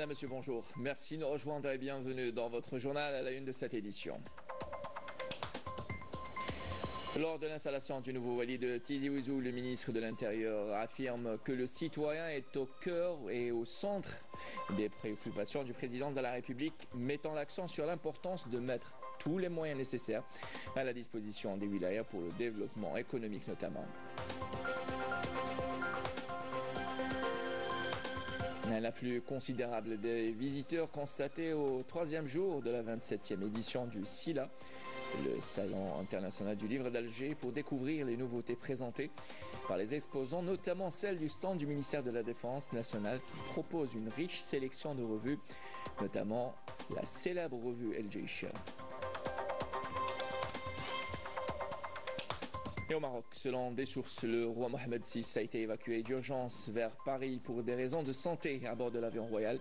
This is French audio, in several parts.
Madame, Monsieur, bonjour. Merci de nous rejoindre et bienvenue dans votre journal à la une de cette édition. Lors de l'installation du nouveau wali de Tizi Ouzou, le ministre de l'Intérieur affirme que le citoyen est au cœur et au centre des préoccupations du président de la République, mettant l'accent sur l'importance de mettre tous les moyens nécessaires à la disposition des wilayas pour le développement économique notamment. Un afflux considérable des visiteurs constaté au troisième jour de la 27e édition du SILA, le Salon international du livre d'Alger, pour découvrir les nouveautés présentées par les exposants, notamment celle du stand du ministère de la Défense nationale qui propose une riche sélection de revues, notamment la célèbre revue El Jaish. Et au Maroc, selon des sources, le roi Mohamed VI a été évacué d'urgence vers Paris pour des raisons de santé à bord de l'avion royal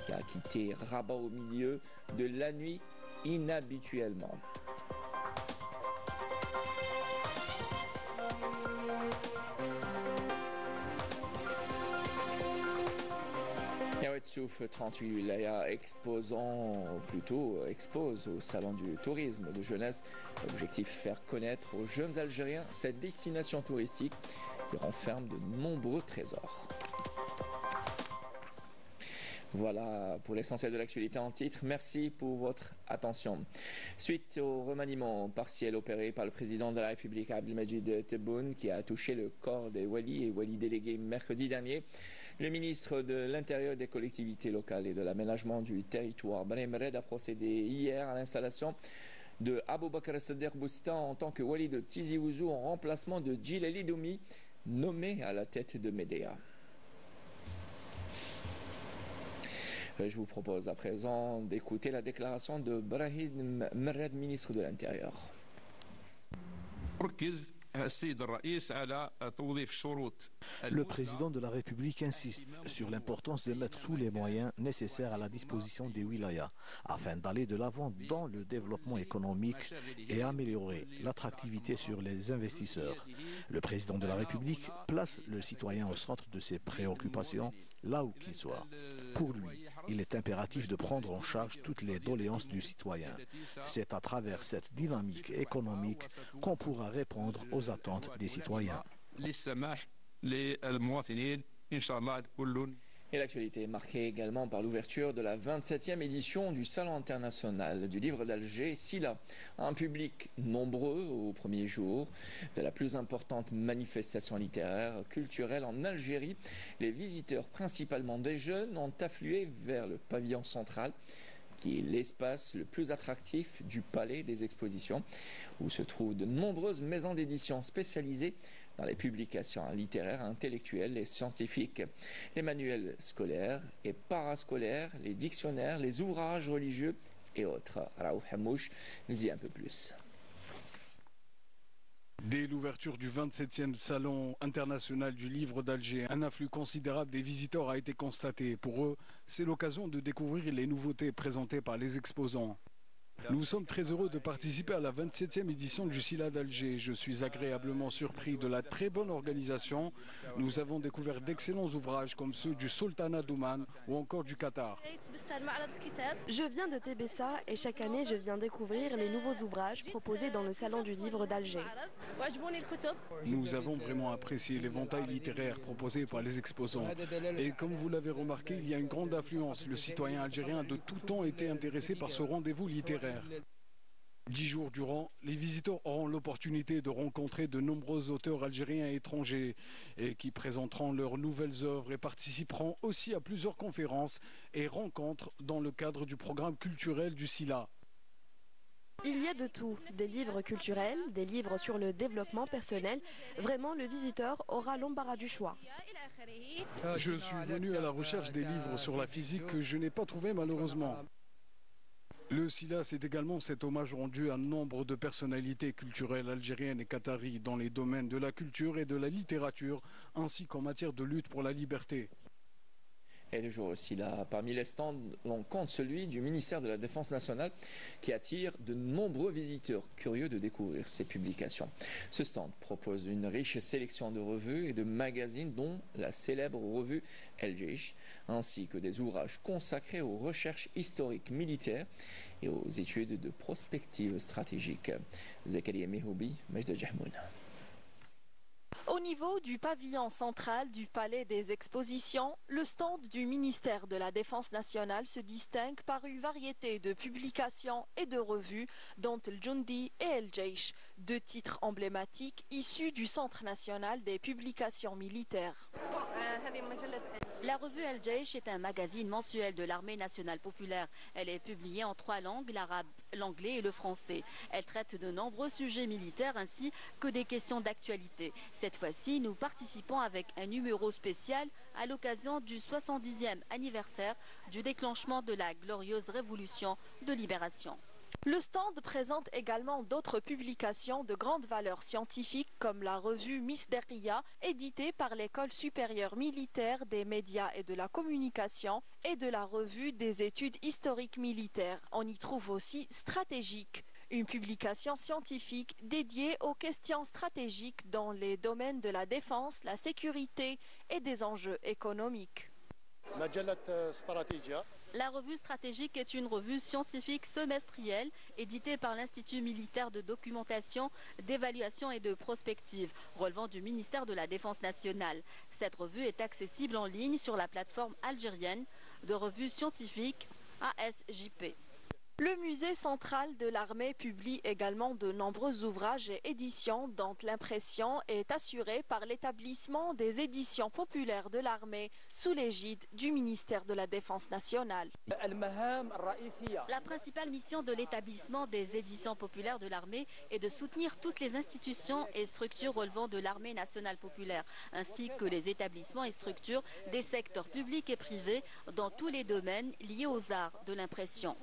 qui a quitté Rabat au milieu de la nuit inhabituellement. Souffle 38 wilayas expose au Salon du tourisme de jeunesse. L'objectif, faire connaître aux jeunes Algériens cette destination touristique qui renferme de nombreux trésors. Voilà pour l'essentiel de l'actualité en titre. Merci pour votre attention. Suite au remaniement partiel opéré par le président de la République, Abdelmajid Tebboune, qui a touché le corps des walis et walis délégués mercredi dernier, le ministre de l'Intérieur, des collectivités locales et de l'aménagement du territoire, Brahim Red, a procédé hier à l'installation de Aboubakar Saddeq Boustan en tant que wali de Tizi Ouzou en remplacement de Djilali Doumi, nommé à la tête de Médéa. Je vous propose à présent d'écouter la déclaration de Brahim Red, ministre de l'Intérieur. Le président de la République insiste sur l'importance de mettre tous les moyens nécessaires à la disposition des wilayas afin d'aller de l'avant dans le développement économique et améliorer l'attractivité sur les investisseurs. Le président de la République place le citoyen au centre de ses préoccupations, là où qu'il soit. Pour lui, il est impératif de prendre en charge toutes les doléances du citoyen. C'est à travers cette dynamique économique qu'on pourra répondre aux attentes des citoyens. Et l'actualité est marquée également par l'ouverture de la 27e édition du Salon international du livre d'Alger, SILA. Un public nombreux au premier jour de la plus importante manifestation littéraire, culturelle en Algérie. Les visiteurs, principalement des jeunes, ont afflué vers le pavillon central, qui est l'espace le plus attractif du palais des expositions, où se trouvent de nombreuses maisons d'édition spécialisées dans les publications littéraires, intellectuelles et scientifiques, les manuels scolaires et parascolaires, les dictionnaires, les ouvrages religieux et autres. Raouf Hamouche nous dit un peu plus. Dès l'ouverture du 27e Salon international du livre d'Alger, un afflux considérable des visiteurs a été constaté. Pour eux, c'est l'occasion de découvrir les nouveautés présentées par les exposants. Nous sommes très heureux de participer à la 27e édition du SILA d'Alger. Je suis agréablement surpris de la très bonne organisation. Nous avons découvert d'excellents ouvrages comme ceux du Sultanat d'Oman ou encore du Qatar. Je viens de Tébessa et chaque année je viens découvrir les nouveaux ouvrages proposés dans le Salon du livre d'Alger. Nous avons vraiment apprécié l'éventail littéraire proposé par les exposants. Et comme vous l'avez remarqué, il y a une grande affluence. Le citoyen algérien a de tout temps été intéressé par ce rendez-vous littéraire. 10 jours durant, les visiteurs auront l'opportunité de rencontrer de nombreux auteurs algériens et étrangers et qui présenteront leurs nouvelles œuvres et participeront aussi à plusieurs conférences et rencontres dans le cadre du programme culturel du SILA. Il y a de tout, des livres culturels, des livres sur le développement personnel. Vraiment, le visiteur aura l'embarras du choix. Je suis venu à la recherche des livres sur la physique que je n'ai pas trouvé malheureusement. Le SILA, c'est également cet hommage rendu à nombre de personnalités culturelles algériennes et qataries dans les domaines de la culture et de la littérature, ainsi qu'en matière de lutte pour la liberté. Et toujours aussi là, parmi les stands, on compte celui du ministère de la Défense nationale qui attire de nombreux visiteurs curieux de découvrir ses publications. Ce stand propose une riche sélection de revues et de magazines dont la célèbre revue El Jaish, ainsi que des ouvrages consacrés aux recherches historiques militaires et aux études de prospective stratégique. Zakaria Mehoubi, Majda Jahmoun. Au niveau du pavillon central du Palais des Expositions, le stand du ministère de la Défense nationale se distingue par une variété de publications et de revues, dont El Jundi et El Jaish, deux titres emblématiques issus du Centre national des publications militaires. La revue El Jaish est un magazine mensuel de l'armée nationale populaire. Elle est publiée en 3 langues, l'arabe, l'anglais et le français. Elle traite de nombreux sujets militaires ainsi que des questions d'actualité. Cette fois-ci, nous participons avec un numéro spécial à l'occasion du 70e anniversaire du déclenchement de la glorieuse révolution de libération. Le stand présente également d'autres publications de grande valeur scientifique comme la revue Misderia, éditée par l'École supérieure militaire des médias et de la communication, et de la revue des études historiques militaires. On y trouve aussi Stratégique, une publication scientifique dédiée aux questions stratégiques dans les domaines de la défense, la sécurité et des enjeux économiques. La revue stratégique est une revue scientifique semestrielle éditée par l'Institut militaire de documentation, d'évaluation et de prospective, relevant du ministère de la Défense nationale. Cette revue est accessible en ligne sur la plateforme algérienne de revues scientifiques ASJP. Le musée central de l'armée publie également de nombreux ouvrages et éditions dont l'impression est assurée par l'établissement des éditions populaires de l'armée sous l'égide du ministère de la Défense nationale. La principale mission de l'établissement des éditions populaires de l'armée est de soutenir toutes les institutions et structures relevant de l'armée nationale populaire, ainsi que les établissements et structures des secteurs publics et privés dans tous les domaines liés aux arts de l'impression.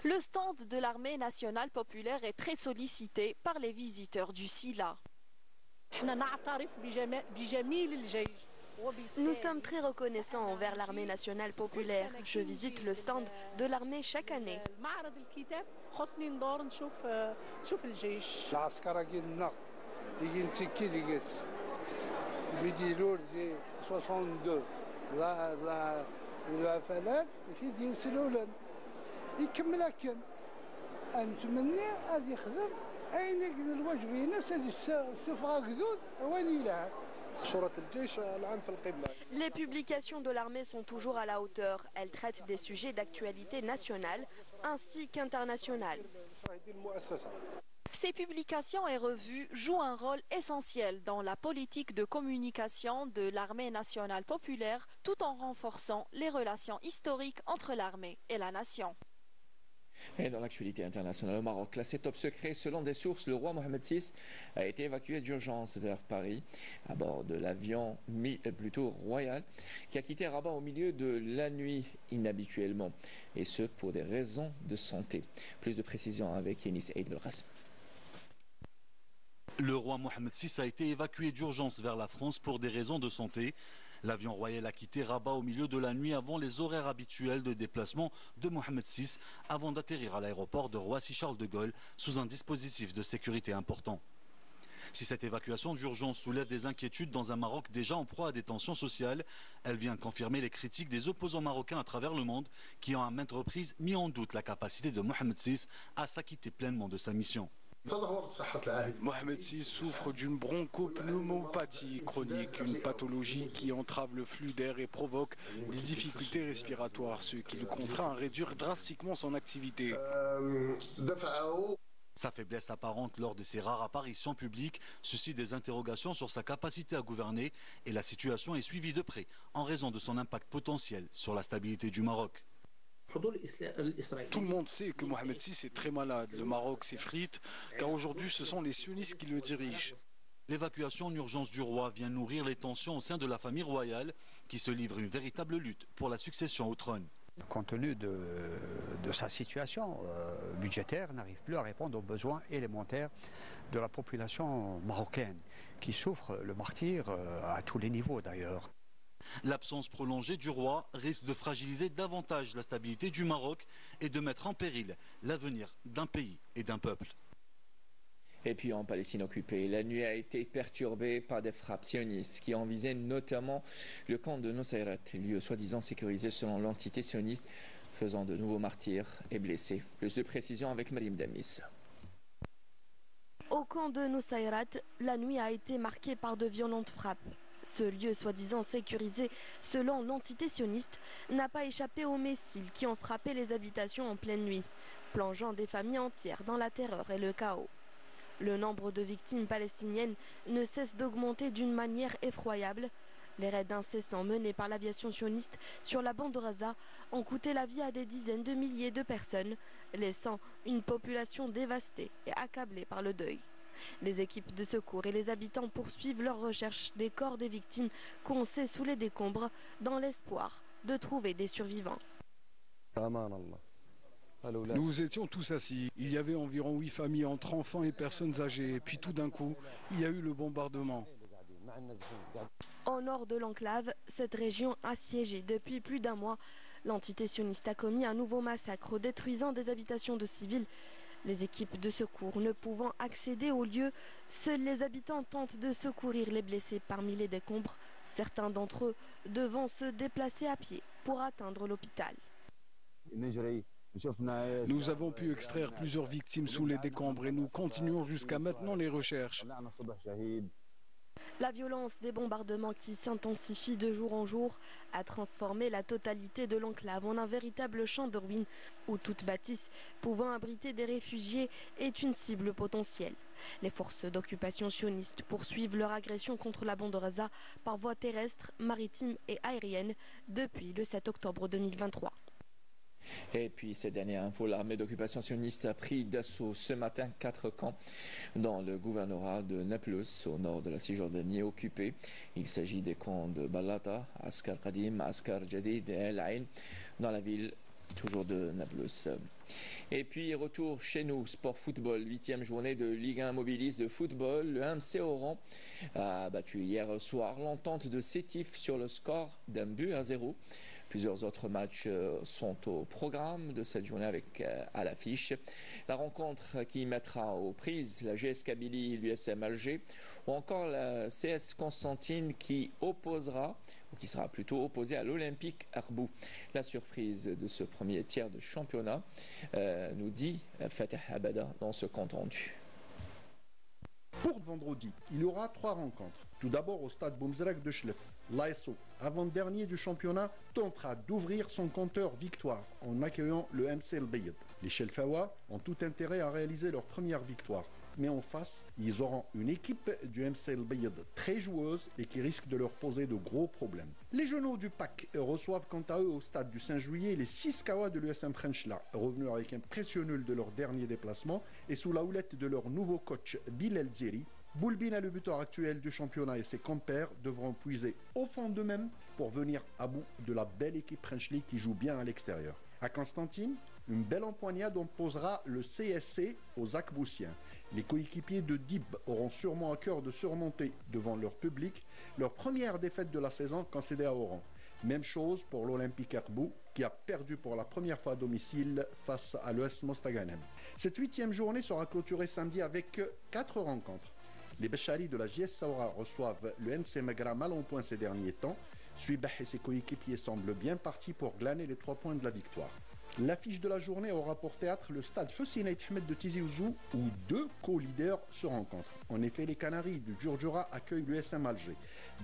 Le stand de l'armée nationale populaire est très sollicité par les visiteurs du SILA. Nous sommes très reconnaissants envers l'armée nationale populaire. Je visite le stand de l'armée chaque année. الوفلات سيدي ينسلولن يكمل هكا نتمنى غادي يخدم اين الواجب يناس هذه السفره قدود وين يلعب صورة الجيش الآن في القبلة. Les publications de l'armée sont toujours à la hauteur. Elles traitent des sujets d'actualité nationale ainsi qu'internationale. Ces publications et revues jouent un rôle essentiel dans la politique de communication de l'armée nationale populaire tout en renforçant les relations historiques entre l'armée et la nation. Et dans l'actualité internationale au Maroc, classé top secret, selon des sources, le roi Mohamed VI a été évacué d'urgence vers Paris à bord de l'avion plutôt royal qui a quitté Rabat au milieu de la nuit inhabituellement, et ce pour des raisons de santé. Plus de précisions avec Yanis Eid Belkacem. Le roi Mohamed VI a été évacué d'urgence vers la France pour des raisons de santé. L'avion royal a quitté Rabat au milieu de la nuit avant les horaires habituels de déplacement de Mohamed VI avant d'atterrir à l'aéroport de Roissy-Charles de Gaulle sous un dispositif de sécurité important. Si cette évacuation d'urgence soulève des inquiétudes dans un Maroc déjà en proie à des tensions sociales, elle vient confirmer les critiques des opposants marocains à travers le monde qui ont à maintes reprises mis en doute la capacité de Mohamed VI à s'acquitter pleinement de sa mission. Mohamed VI souffre d'une bronchopneumopathie chronique, une pathologie qui entrave le flux d'air et provoque des difficultés respiratoires, ce qui le contraint à réduire drastiquement son activité. Sa faiblesse apparente lors de ses rares apparitions publiques suscite des interrogations sur sa capacité à gouverner et la situation est suivie de près en raison de son impact potentiel sur la stabilité du Maroc. Tout le monde sait que Mohamed VI est très malade. Le Maroc s'effrite car aujourd'hui ce sont les sionistes qui le dirigent. L'évacuation en urgence du roi vient nourrir les tensions au sein de la famille royale qui se livre une véritable lutte pour la succession au trône. Compte tenu de sa situation budgétaire, n'arrive plus à répondre aux besoins élémentaires de la population marocaine, qui souffre le martyre à tous les niveaux d'ailleurs. L'absence prolongée du roi risque de fragiliser davantage la stabilité du Maroc et de mettre en péril l'avenir d'un pays et d'un peuple. Et puis en Palestine occupée, la nuit a été perturbée par des frappes sionistes qui ont visé notamment le camp de Nusayrat, lieu soi-disant sécurisé selon l'entité sioniste, faisant de nouveaux martyrs et blessés. Plus de précisions avec Marim Damis. Au camp de Nusayrat, la nuit a été marquée par de violentes frappes. Ce lieu soi-disant sécurisé selon l'entité sioniste n'a pas échappé aux missiles qui ont frappé les habitations en pleine nuit, plongeant des familles entières dans la terreur et le chaos. Le nombre de victimes palestiniennes ne cesse d'augmenter d'une manière effroyable. Les raids incessants menés par l'aviation sioniste sur la bande de Gaza ont coûté la vie à des dizaines de milliers de personnes, laissant une population dévastée et accablée par le deuil. Les équipes de secours et les habitants poursuivent leur recherche des corps des victimes coincés sous les décombres dans l'espoir de trouver des survivants. Nous étions tous assis. Il y avait environ 8 familles entre enfants et personnes âgées. Puis tout d'un coup, il y a eu le bombardement. Au nord de l'enclave, cette région assiégée depuis plus d'un mois, l'entité sioniste a commis un nouveau massacre détruisant des habitations de civils. Les équipes de secours ne pouvant accéder au lieu, seuls les habitants tentent de secourir les blessés parmi les décombres, certains d'entre eux devant se déplacer à pied pour atteindre l'hôpital. Nous avons pu extraire plusieurs victimes sous les décombres et nous continuons jusqu'à maintenant les recherches. La violence des bombardements qui s'intensifient de jour en jour a transformé la totalité de l'enclave en un véritable champ de ruines où toute bâtisse pouvant abriter des réfugiés est une cible potentielle. Les forces d'occupation sionistes poursuivent leur agression contre la bande de Gaza par voie terrestre, maritime et aérienne depuis le 7 octobre 2023. Et puis, cette dernière info, l'armée d'occupation sioniste a pris d'assaut ce matin 4 camps dans le gouvernorat de Naplouse, au nord de la Cisjordanie occupée. Il s'agit des camps de Balata, Askar Qadim, Askar Jadid et El Ain, dans la ville toujours de Naplouse. Et puis, retour chez nous, sport football, 8e journée de Ligue 1 mobiliste de football. Le MC Oran a battu hier soir l'entente de Sétif sur le score d'1-0. Plusieurs autres matchs sont au programme de cette journée avec à l'affiche. La rencontre qui mettra aux prises la GS Kabylie, l'USM Alger, ou encore la CS Constantine qui sera plutôt opposée à l'Olympique Arbou. La surprise de ce premier tiers de championnat, nous dit Fatah Abada dans ce compte rendu. Pour vendredi, il y aura 3 rencontres. Tout d'abord au stade Boumzrek de Chlef. L'ASO, avant-dernier du championnat, tentera d'ouvrir son compteur victoire en accueillant le MC El Bayed. Les Chelfawa ont tout intérêt à réaliser leur première victoire. Mais en face, ils auront une équipe du MC El Bayed très joueuse et qui risque de leur poser de gros problèmes. Les Genoux du PAC reçoivent quant à eux au stade du 5 juillet les 6 Kawa de l'USM Frenchla, revenus avec un précieux nul de leur dernier déplacement et sous la houlette de leur nouveau coach Bilal Zeri. Boulbina, le buteur actuel du championnat, et ses compères devront puiser au fond d'eux-mêmes pour venir à bout de la belle équipe Frenchli qui joue bien à l'extérieur. À Constantine, une belle empoignade opposera le CSC aux Akboussiens. Les coéquipiers de Dib auront sûrement à cœur de surmonter devant leur public leur première défaite de la saison concédée à Oran. Même chose pour l'Olympique Arbou qui a perdu pour la première fois à domicile face à l'ES Mostaganem. Cette 8e journée sera clôturée samedi avec 4 rencontres. Les Bécharis de la JS Saoura reçoivent le MC Magra mal en point ces derniers temps. Suibah et ses coéquipiers semblent bien partis pour glaner les 3 points de la victoire. L'affiche de la journée aura pour théâtre le stade Hussein Ahmed de Tizi Ouzou où 2 co-leaders se rencontrent. En effet, les Canaries du Djurdjura accueillent l'USM Alger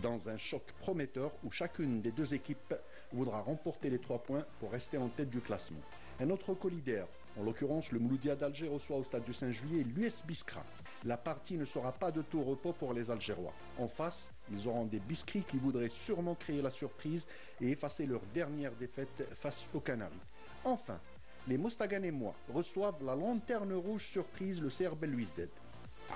dans un choc prometteur où chacune des 2 équipes voudra remporter les 3 points pour rester en tête du classement. Un autre co-leader, en l'occurrence le Mouloudia d'Alger, reçoit au stade du 5 juillet l'US Biskra. La partie ne sera pas de tout repos pour les Algérois. En face, ils auront des biscrits qui voudraient sûrement créer la surprise et effacer leur dernière défaite face aux Canaries. Enfin, les Mostaganémois reçoivent la lanterne rouge surprise, le CR Belouizdad.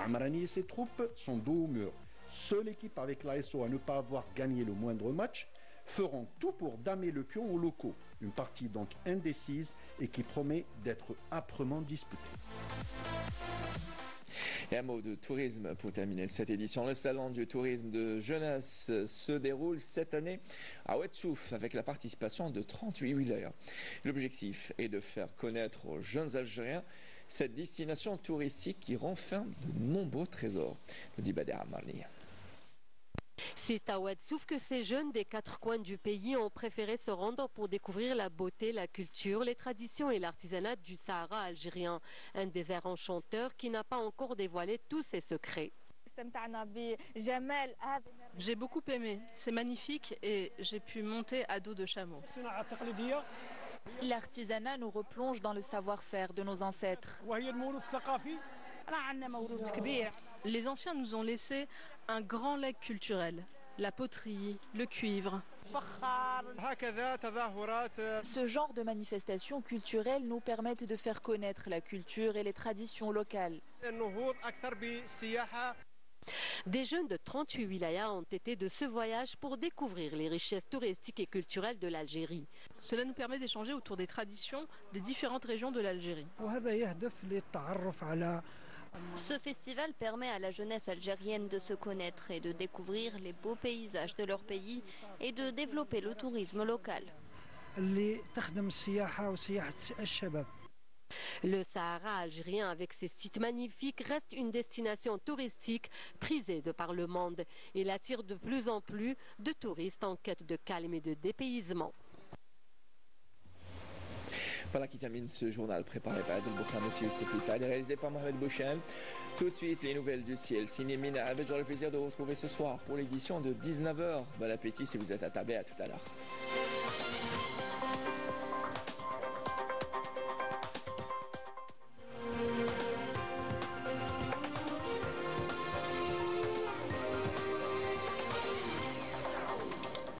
Amrani et ses troupes sont dos au mur. Seule équipe avec l'ASO à ne pas avoir gagné le moindre match, feront tout pour damer le pion aux locaux. Une partie donc indécise et qui promet d'être âprement disputée. Et un mot de tourisme pour terminer cette édition. Le salon du tourisme de jeunesse se déroule cette année à Oued-Souf avec la participation de 38 wilayas. L'objectif est de faire connaître aux jeunes Algériens cette destination touristique qui renferme de nombreux trésors. Bader Amarli. C'est à Oued-Souf que ces jeunes des 4 coins du pays ont préféré se rendre pour découvrir la beauté, la culture, les traditions et l'artisanat du Sahara algérien. Un désert enchanteur qui n'a pas encore dévoilé tous ses secrets. J'ai beaucoup aimé, c'est magnifique et j'ai pu monter à dos de chameau. L'artisanat nous replonge dans le savoir-faire de nos ancêtres. Les anciens nous ont laissé un grand legs culturel, la poterie, le cuivre. Ce genre de manifestations culturelles nous permettent de faire connaître la culture et les traditions locales. Des jeunes de 38 wilayas ont été de ce voyage pour découvrir les richesses touristiques et culturelles de l'Algérie. Cela nous permet d'échanger autour des traditions des différentes régions de l'Algérie. Ce festival permet à la jeunesse algérienne de se connaître et de découvrir les beaux paysages de leur pays et de développer le tourisme local. Le Sahara algérien, avec ses sites magnifiques, reste une destination touristique prisée de par le monde. Il attire de plus en plus de touristes en quête de calme et de dépaysement. Voilà qui termine ce journal préparé par Adel Boukham et Youssef Saad et réalisé par Mohamed Bouchel. Tout de suite, les nouvelles du ciel. Signé Mina, j'aurai le plaisir de vous retrouver ce soir pour l'édition de 19h. Bon appétit si vous êtes attablés, à tout à l'heure.